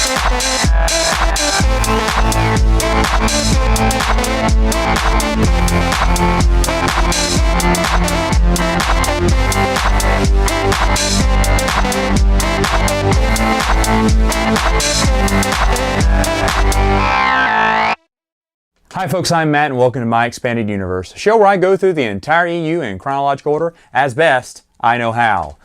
Hi folks, I'm Matt and welcome to My Expanded Universe, a show where I go through the entire EU in chronological order as best I know how.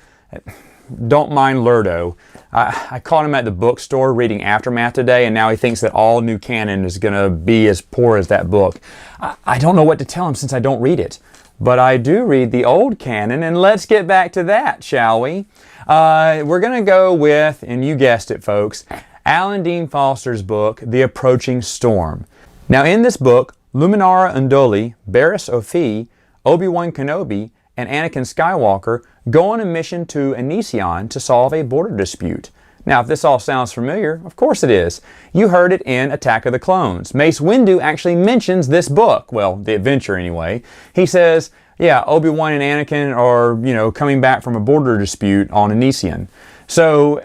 Don't mind Lurdo. I caught him at the bookstore reading Aftermath today, and now he thinks that all new canon is going to be as poor as that book. I don't know what to tell him since I don't read it. But I do read the old canon, and let's get back to that, shall we? We're going to go with, and you guessed it folks, Alan Dean Foster's book, The Approaching Storm. Now in this book, Luminara Unduli, Barriss Offee, Obi-Wan Kenobi, and Anakin Skywalker go on a mission to Onision to solve a border dispute. Now if this all sounds familiar, of course it is. You heard it in Attack of the Clones. Mace Windu actually mentions this book, well, the adventure anyway. He says, yeah, Obi-Wan and Anakin are, coming back from a border dispute on Onision. So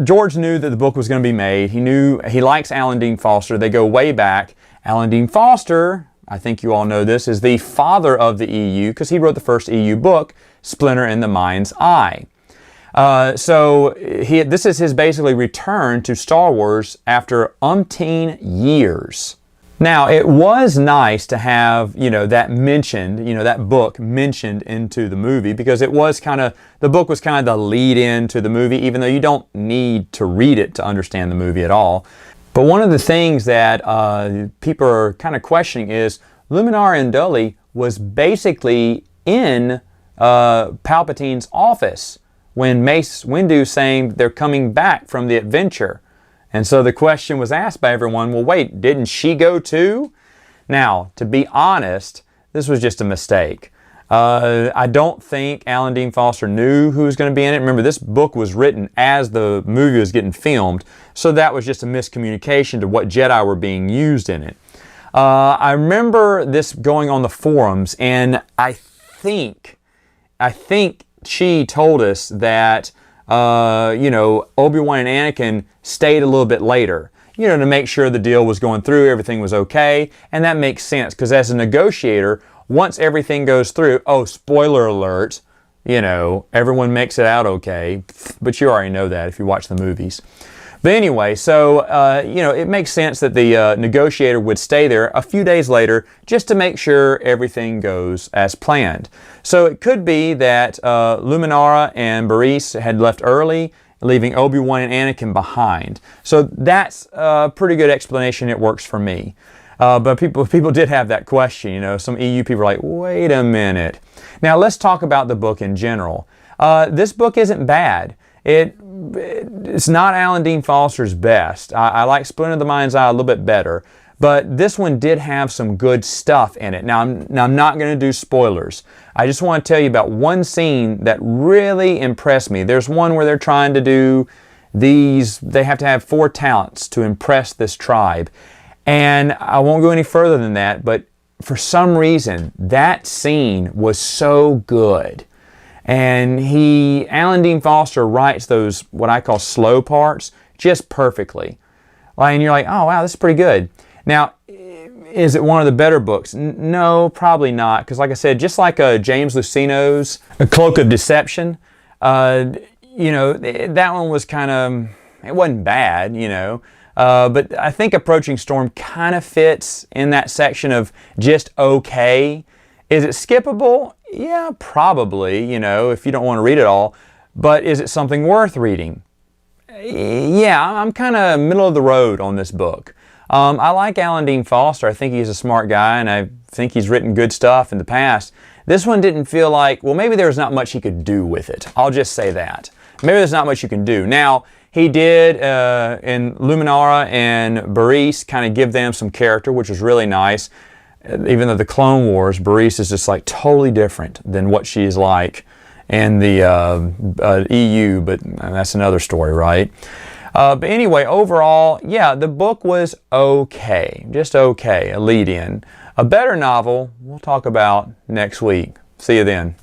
George knew that the book was going to be made. He knew he likes Alan Dean Foster. They go way back. Alan Dean Foster, I think you all know this, is the father of the EU because he wrote the first EU book, Splinter in the Mind's Eye. This is his basically return to Star Wars after umpteen years. Now, it was nice to have, that mentioned, that book mentioned into the movie because it was the book was kind of the lead in to the movie, even though you don't need to read it to understand the movie at all. But one of the things that people are kind of questioning is Luminara Unduli was basically in Palpatine's office when Mace Windu saying they're coming back from the adventure. And so the question was asked by everyone, well, wait, didn't she go too? Now, to be honest, this was just a mistake. I don't think Alan Dean Foster knew who was going to be in it. Remember, this book was written as the movie was getting filmed, so that was just a miscommunication to what Jedi were being used in it. I remember this going on the forums, and I think she told us that Obi-Wan and Anakin stayed a little bit later, to make sure the deal was going through, everything was okay, and that makes sense, because as a negotiator, once everything goes through, oh, spoiler alert, everyone makes it out okay, but you already know that if you watch the movies. But anyway, so, it makes sense that the negotiator would stay there a few days later just to make sure everything goes as planned. So it could be that Luminara and Barriss had left early, leaving Obi-Wan and Anakin behind. So that's a pretty good explanation. It works for me. But people did have that question, some EU people are like, wait a minute. Now let's talk about the book in general. This book isn't bad. It's not Alan Dean Foster's best. I like Splinter of the Mind's Eye a little bit better, but this one did have some good stuff in it. Now I'm not going to do spoilers. I just want to tell you about one scene that really impressed me. There's one where they're trying to do they have to have 4 talents to impress this tribe. And I won't go any further than that, but for some reason, that scene was so good. And Alan Dean Foster writes those, what I call slow parts, just perfectly. And you're like, oh wow, this is pretty good. Now, is it one of the better books? No, probably not. Because like I said, just like James Luceno's A Cloak of Deception, that one was it wasn't bad, but I think Approaching Storm kind of fits in that section of just okay. Is it skippable? Yeah, probably, if you don't want to read it all. But is it something worth reading? Yeah, I'm kind of middle of the road on this book. I like Alan Dean Foster. I think he's a smart guy, and I think he's written good stuff in the past. This one didn't feel like, well, maybe there's not much he could do with it. I'll just say that. Maybe there's not much you can do. Now, he did, in Luminara and Barriss, kind of give them some character, which was really nice. Even though the Clone Wars, Barriss is just like totally different than what she's like in the EU, but that's another story, right? But anyway, overall, yeah, the book was okay, just okay, a lead-in. A better novel we'll talk about next week. See you then.